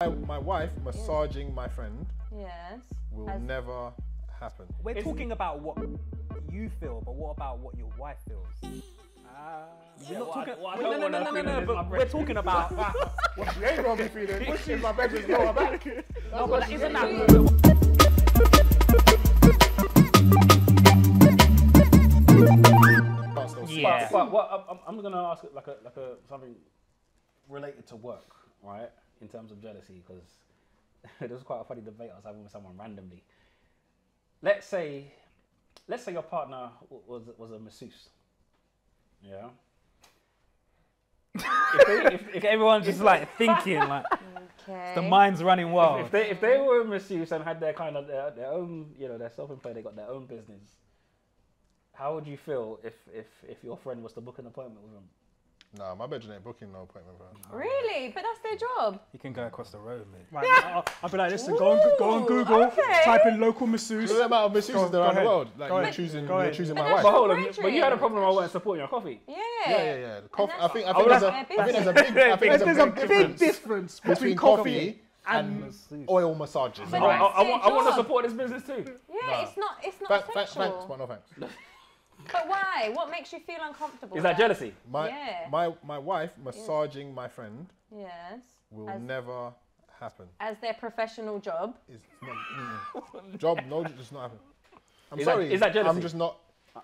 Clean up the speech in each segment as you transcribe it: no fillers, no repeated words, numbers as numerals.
My wife massaging my friend will never happen. We're talking about what you feel, but what about what your wife feels? We're not talking. No. But we're talking about. What you ain't gonna be feeling if my bedroom's lower back. No, but isn't that? Yeah. But what I'm gonna ask like a something related to work, right? In terms of jealousy, because there was quite a funny debate I was having with someone randomly. Let's say your partner was a masseuse. Yeah. if everyone's just like thinking, like the mind's running wild. If they were a masseuse and had their kind of their own, they're self-employed, they got their own business. How would you feel if your friend was to book an appointment with them? Nah, my bedroom ain't booking no appointment, bro. Really? But that's their job. You can go across the road, mate. Right, yeah. I'll be like, listen, go on Google, type in local masseuse. There's about masseuses around the world. Like you're choosing my wife. But hold on, but you had a problem I wasn't supporting your coffee. Yeah. Yeah. I think there's a big difference between coffee and oil massages. I want to support this business too. Yeah, it's not Thanks, but no thanks. But why? What makes you feel uncomfortable? Is that jealousy? My wife massaging my friend will never happen. As their professional job? It's not, job, no, it's not happen. I'm sorry. sorry. Is that jealousy? I'm just not.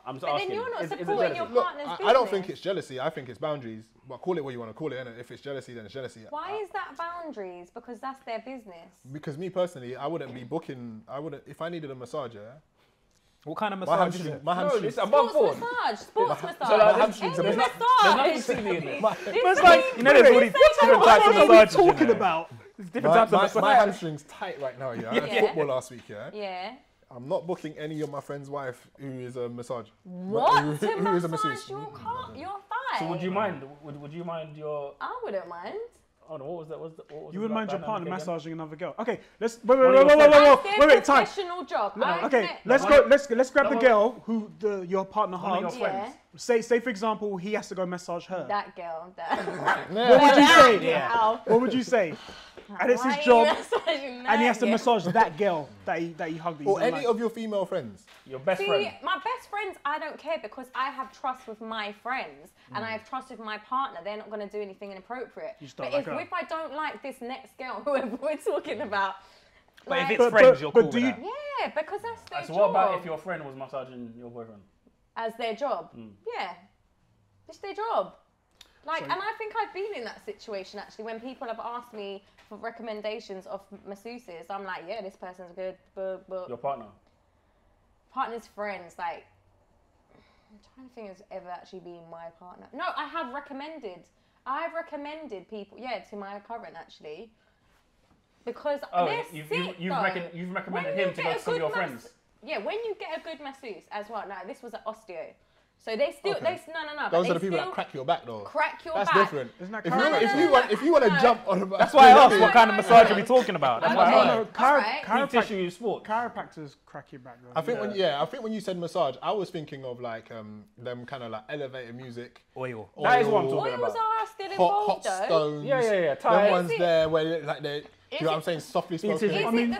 I'm just but asking. Then you're not is supporting your partner's business. I don't think it's jealousy. I think it's boundaries. But call it what you want to call it. And if it's jealousy, then it's jealousy. Why is that boundaries? Because that's their business. Because me personally, I wouldn't be booking. If I needed a massager. What kind of massage is it? My hamstrings. It's above board. Sports massage. So like, hamstrings Any massage. There's nothing silly in it. It's like, there's all these different types of massages. What are we talking about? There's different types of My massage. hamstring's tight right now, yeah. I had football last week, yeah. Yeah. I'm not booking any of my friend's wife who is a massage. What? Who is a masseuse. Your thigh? So would you mind? Would you mind your? I wouldn't mind. Oh no, what was that? You wouldn't mind your partner again? massaging another girl? Okay, let's Wait, time. Professional job. Okay, let's grab the girl who your partner hugs. Say for example, he has to go massage her. That girl. What would you say? Yeah. What would you say? And it's his job, and he has to massage that girl that he hugged. Or any of your female friends. Your best friend. My best friends, I don't care because I have trust with my friends and I have trust with my partner. They're not going to do anything inappropriate. But if I don't like this next girl, whoever we're talking about. But if it's friends, you're cool with that. Yeah, because that's their job. So what about if your friend was massaging your boyfriend? As their job? Yeah. It's their job. Like, and I think I've been in that situation actually when people have asked me for recommendations of masseuses. I'm like, yeah, this person's good, but your partner? Partner's friends, like, I'm trying to think if it's ever actually been my partner. No, I have recommended people, to my current actually. Because they're sick, you've recommended him to go to some of your friends? Yeah, when you get a good masseuse as well. No, this was an osteo. So they still, no. Those are the people that crack your back though. Crack your back. That's different. Isn't that if you want to jump on a That's why I asked what kind of massage are we talking about. That's why I asked. Chiropractors crack your back though. I think when you said massage, I was thinking of like them kind of like elevator music. Oil. That is what I'm talking about. Oils are still involved hot stones. Yeah. Them ones there where like they. Do you know what I'm saying? Softly spoken. I mean,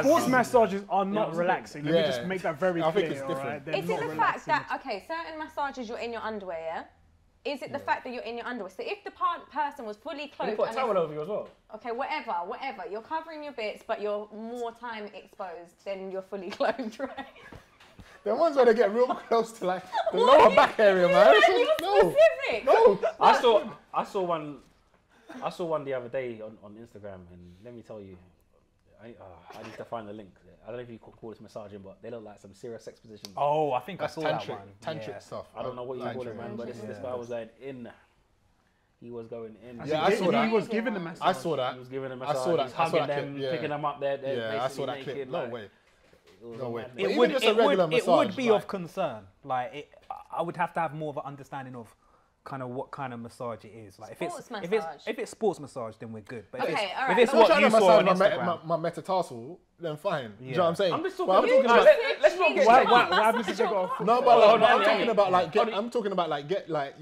sports massages are not relaxing. Let me just make that very clear. I think it's different. Is it the fact that, certain massages you're in your underwear, yeah? Is it the fact that you're in your underwear? So if the person was fully clothed... You put a towel over you as well. Okay, whatever. You're covering your bits, but you're more time exposed than you're fully clothed, right? The ones where they get real close to like the lower back area, man. You're specific. No. I saw one the other day on Instagram, and let me tell you, I need to find the link. I don't know if you call this massaging, but they look like some serious sex positions. Oh, I think I saw that one. Tantric stuff. I don't know what you call it, man, but this guy was going in. He was going in. Yeah, I saw that. He was giving the massage. I saw that. He was giving a massage. I saw that. He's hugging them, picking them up. They're I saw that naked, clip. like, No way. It would be of concern. Like, I would have to have more of an understanding of kind of what kind of massage it is. Like if it's sports massage, then we're good. But if it's what you saw on Instagram, my metatarsal, then fine. Do you know what I'm saying? I'm just talking about. Let's not get. What happens if they got? No, but I'm talking about like I'm talking about like get like.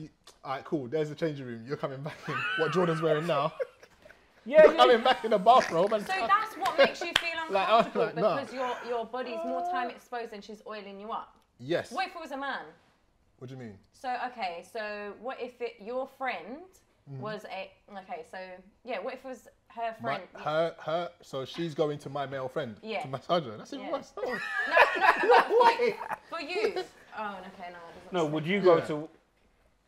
Alright, cool. There's the changing room. You're coming back in. What Jordan's wearing now? Yeah, You're coming back in the bathrobe. And so that's what makes you feel uncomfortable because your body's more time exposed and she's oiling you up. Yes. What if it was a man? What do you mean? So what if your friend was what if it was her friend? Her. So she's going to my male friend to massage her. That's even worse. No, for you. Oh, okay, no. Would you go to?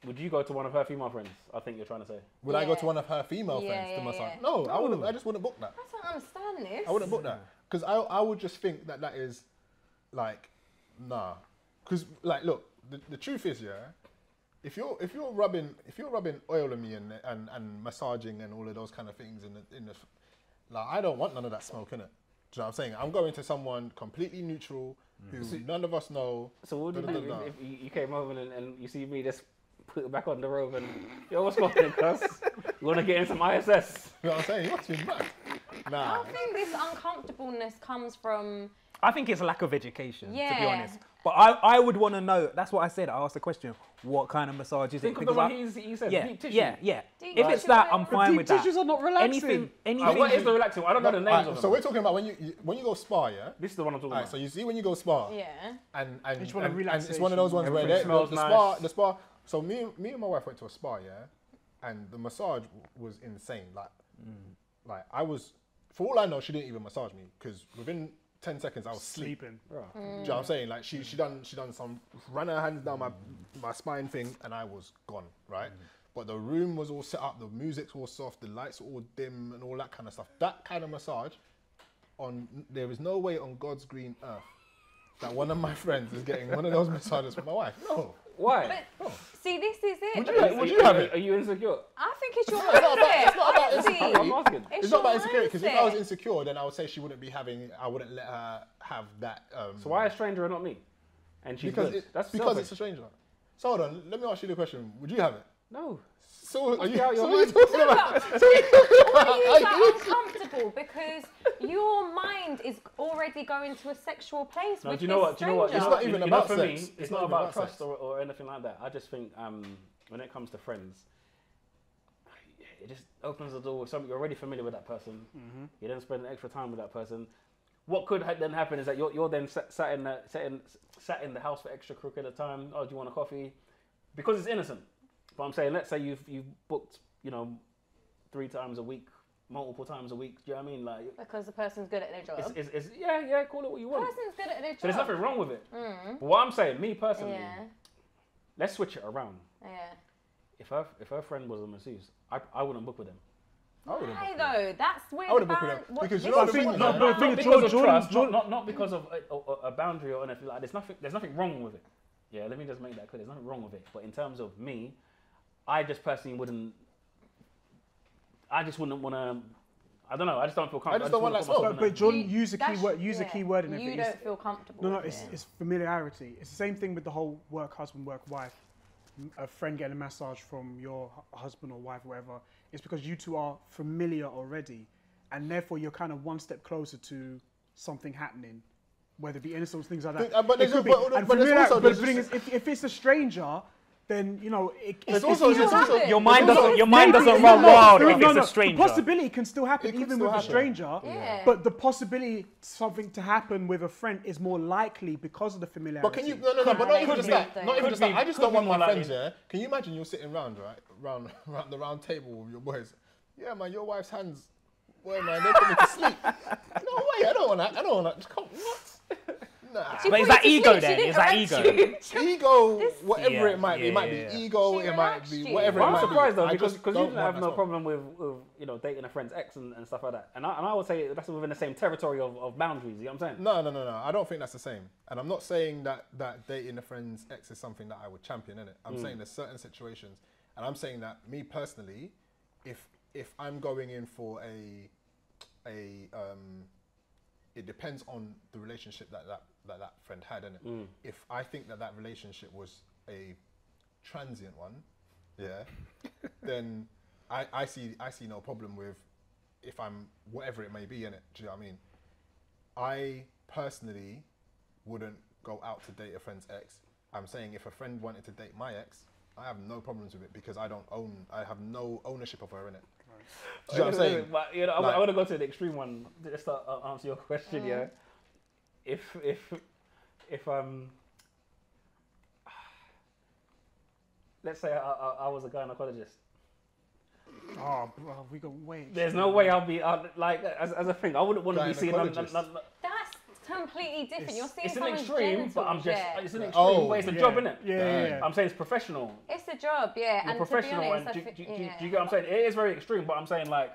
Would you go to one of her female friends? I think you're trying to say. Would I go to one of her female friends to massage? No, I wouldn't. I just wouldn't book that. I don't understand this. I wouldn't book that because I would just think that is like nah. Because like look, the truth is if you're rubbing oil on me and massaging and all of those kind of things in the like I don't want none of that smoke in it. Do you know what I'm saying? I'm going to someone completely neutral who none of us know. So what would you do if you came over and you see me just put it back on the robe and yo, what's going on, cuz? You want to get in some ISS? You know what I'm saying? You must be mad. Nah. I think this uncomfortableness comes from. I think it's a lack of education, to be honest. But I would want to know. That's what I said. I asked the question: what kind of massage is it? Think of the one he said. Deep tissue. Yeah. If it's that, I'm fine with that. Deep tissues are not relaxing. Anything. What is the relaxing? I don't know the names of them. So we're talking about when you go spa, yeah. This is the one I'm talking about. So you see when you go spa, and it's one of those ones where the spa. So me and my wife went to a spa, yeah, and the massage was insane. Like I was, for all I know, she didn't even massage me because within 10 seconds I was sleeping. Do you know what I'm saying? Like she done some, ran her hands down my spine thing, and I was gone, right? But the room was all set up, the music's all soft, the lights were all dim, and all that kind of stuff. That kind of massage, there is no way on God's green earth that one of my friends is getting one of those massages for my wife. No. Why? See, this is it. Would you have it? Are you insecure? I think it's your mindset. It's not about insecurity. I'm asking. It's not about insecurity, because if I was insecure, then I would say I wouldn't let her have that. So why a stranger and not me? And she's because good. That's because selfish. it's a stranger. So hold on, let me ask you the question. Would you have it? No. So are you out your talking mind. about? Are uncomfortable because your mind is already going to a sexual place with do you know what? It's not even about for sex. me, it's not about trust or anything like that. I just think when it comes to friends, it just opens the door with something. You're already familiar with that person. You then spend extra time with that person. What could then happen is that you're then sat in the house for extra crooked at time. Oh, do you want a coffee? Because it's innocent. But I'm saying, let's say you've booked, 3 times a week, multiple times a week. Do you know what I mean? Like because the person's good at their job. It's call it what you want. The person's good at their job. So there's nothing wrong with it. But what I'm saying, me personally, let's switch it around. Yeah. If her friend was a masseuse, I wouldn't book with them. Why though? That's where I wouldn't book with them because not because of a boundary or anything like that. There's nothing wrong with it. Yeah, let me just make that clear. There's nothing wrong with it. But in terms of me, I just personally wouldn't. I just wouldn't want to. I don't know. I just don't feel comfortable. I just don't want that smoke. But Jordan, use a keyword in it. You don't feel comfortable. No, it's familiarity. It's the same thing with the whole work husband, work wife. A friend getting a massage from your husband or wife, or whatever. It's because you two are familiar already, and therefore you're kind of one step closer to something happening, whether it be innocent things like that. But the thing is, if it's a stranger, then it's also your mind doesn't run wild if it's a stranger. The possibility can still happen even with a stranger, but the possibility something to happen with a friend is more likely because of the familiarity. But can you but not even just that. Not even just that. I just don't want my friends there. Can you imagine you're sitting round round the round table with your boys? Yeah, man, your wife's hands, boy, man, they put me to sleep. No way, I don't want that. What? Nah. But is that ego then? Is that ego? Ego, whatever it might be. It might be ego, it might be whatever it might be. I'm surprised though, because you didn't have no problem with dating a friend's ex and stuff like that. And I would say that's within the same territory of boundaries, you know what I'm saying? No. I don't think that's the same. And I'm not saying that dating a friend's ex is something that I would champion, innit? I'm saying there's certain situations. And I'm saying that me personally, if I'm going in for it depends on the relationship that friend had, innit? If I think that relationship was a transient one, then I see no problem with if I'm whatever it may be, innit? Do you know what I mean? I personally wouldn't go out to date a friend's ex. I'm saying if a friend wanted to date my ex, I have no problems with it because I have no ownership of her, innit? you know what I'm saying? But, you know, I want to go to the extreme one just to answer your question. Yeah, if let's say I was a gynecologist. Oh, bro, we gonna wait. There's no way I'll be like as a thing. I wouldn't want to be seen. That's completely different. You're seeing it's an someone's extreme, genitals, but I'm just it's an extreme. Oh, but it's a job, isn't it? Yeah. I'm saying it's professional. It's a job, yeah. You're and professional, to be honest, and do you get what I'm saying? It is very extreme, but I'm saying like.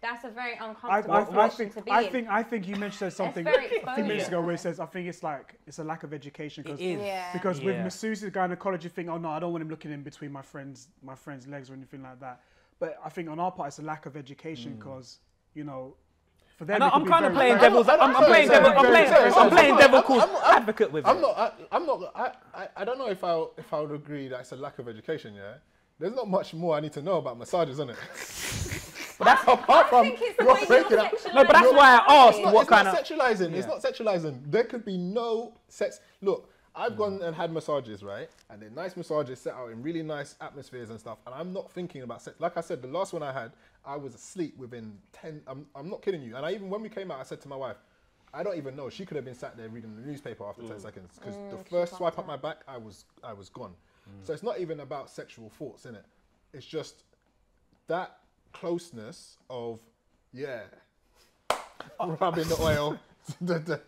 That's a very uncomfortable position to be in. I think you mentioned something a few minutes ago where it says I think it's a lack of education because with masseuses, gynecology thing, oh no, I don't want him looking in between my friend's legs or anything like that. But I think on our part it's a lack of education because you know. For them, I'm kind of playing devil's. I'm playing devil's advocate with it. I don't know if I would agree that it's a lack of education. Yeah, there's not much more I need to know about massages, isn't it? But that's apart from you're breaking up. No, but that's why I asked what kind of sexualizing. It's not sexualizing. There could be no sex. Look, I've gone and had massages, right? And they're nice massages set out in really nice atmospheres and stuff. And I'm not thinking about sex. Like I said, the last one I had, I was asleep within 10. I'm not kidding you. And when we came out, I said to my wife, I don't even know. She could have been sat there reading the newspaper after 10 seconds because the first swipe up my back, I was gone. So it's not even about sexual thoughts, innit? It's just that closeness of rubbing the oil.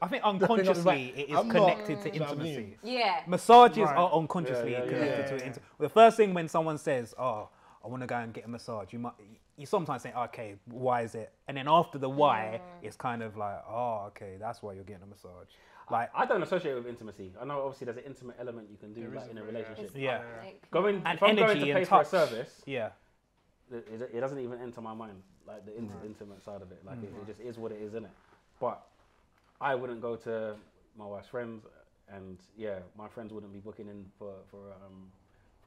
I think unconsciously it is connected to intimacy. Yeah. Massages are unconsciously connected to intimacy. The first thing when someone says, "Oh, I want to go and get a massage," you sometimes think, "Okay, why is it?" And then after the why, it's kind of like, "Oh, okay, that's why you're getting a massage." Like I don't associate it with intimacy. I know obviously there's an intimate element you can do like in a relationship. Yeah. Going and if I'm energy going to pay and for a touch. service. Yeah. It doesn't even enter my mind like the intimate side of it. Like it just is what it is, innit? But I wouldn't go to my wife's friends, and my friends wouldn't be booking in for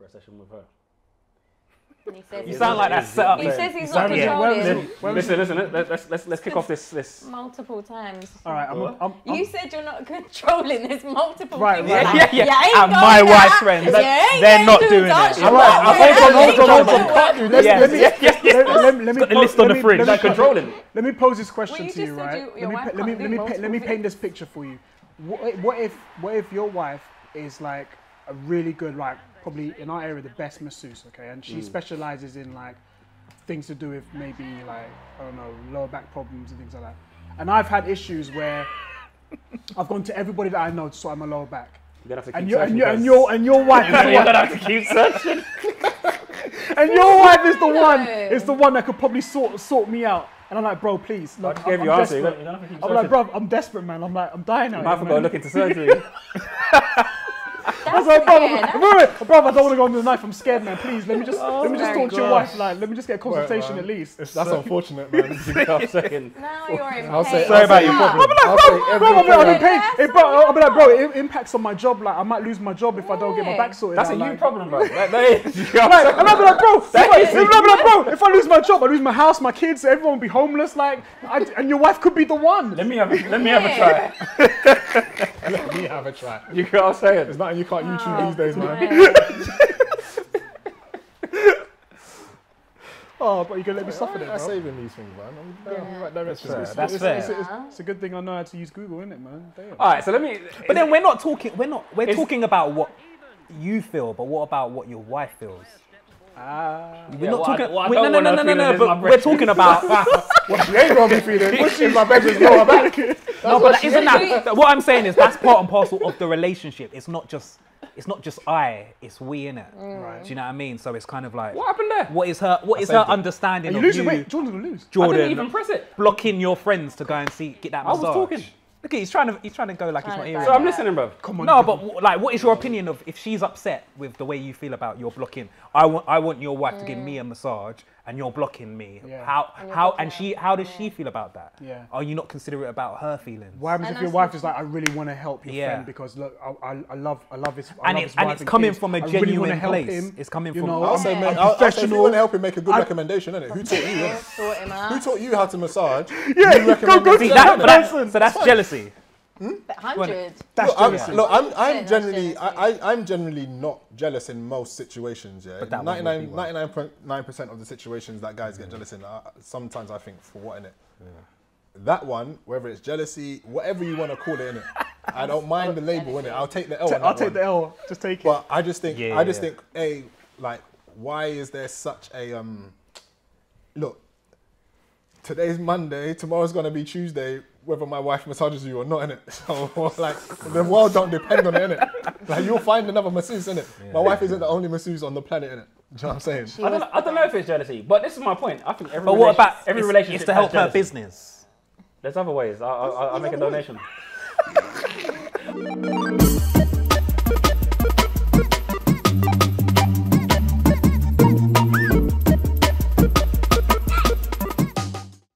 a session with her. And he says You sound like that's set up. He says he's not controlling. Listen. Let's kick off this. Multiple times. All right, you said you're not controlling. There's multiple things. Right. Yeah. And my wife's friends, they're not doing it. Hold on. Let me got the list on the fridge. Like controlling. Let me pose this question Well, to you, just said right? your wife can't do Let me multiple paint this picture for you. What if your wife is like a really good, like probably in our area the best masseuse, okay, and she specializes in like things to do with maybe like I don't know lower back problems and things like that. And I've had issues where I've gone to everybody that I know to sort out my lower back. You're gonna have to And keep your wife is the You're one. gonna have to keep searching. And your wife is the one that could probably sort me out. And I'm like, bro, please. Look, I gave I'm you answer. desperate. You're gonna have to keep I'm like, bro, I'm desperate, man. I'm like, I'm dying out. You might have to here, go man. look into surgery. I was like, bro, I don't want to go under the knife. I'm scared, man. Please, let me just talk to your wife. Like, let me just get a consultation at least. That's unfortunate, man. I'm saying. Now you're in I'll say, pain. sorry about your problem. I'll be like, bro, it impacts on my job. Like, I might lose my job if I don't get my back sorted. That's out, a like, you problem, bro. I'm like, bro, if I lose my job, I lose my house, my kids, everyone will be homeless. Like, and your wife could be the one. Let me have a try. Let me have a try. You know what I'm saying? It's nothing you can't YouTube these days, man. Oh, but you're gonna let me suffer then, I'm bro. saving these things, man. That's fair. It's a good thing I know how to use Google, isn't it, man? Damn. All right, so let me. But then we're talking about what you feel, but what about what your wife feels? We're not talking. No. But we're talking about. What she ain't gonna be feeling in my bedroom's lower back. No, but isn't that what I'm saying? Is that's part and parcel of the relationship. It's not just it's we in it. Right. Do you know what I mean? So it's kind of like What happened there? what is her understanding of you? Wait, Jordan's gonna lose. I Jordan didn't even press it. blocking your friends to go and get that I was massage. talking. Look, he's trying to go like he's not hearing. So I'm listening, bro. Come on. No, but like, what is your opinion of if she's upset with the way you feel about your blocking? I want your wife to give me a massage, and you're blocking me. Yeah. How does she feel about that? Yeah. Are you not considerate about her feelings? What happens if your wife is like, I really want to help your friend because look, I love his And it's coming from a genuine place. It's coming from. I'll say, mate, if you want to help him make a good recommendation, innit? Who taught you? Who taught you how to massage? Yeah, go to that person. So that's jealousy. 100. That's jealousy. Look, I'm generally not jealous in most situations. Yeah, 99.9% of the situations that guys get jealous in, sometimes I think, for what, innit? Yeah. That one, whether it's jealousy, whatever you want to call it, innit? I don't mind the label, innit? I'll take the L. I'll take the L. Just take it. But I just think, hey, like, why is there such a look? Today's Monday. Tomorrow's gonna be Tuesday. Whether my wife massages you or not, innit? So, like, the world don't depend on it, innit? Like, you'll find another masseuse, innit? Yeah, my wife isn't the only masseuse on the planet, innit? Do you know what I'm saying? I don't know if it's jealousy, but this is my point. I think every relationship is to help her business. There's other ways. I'll make a donation.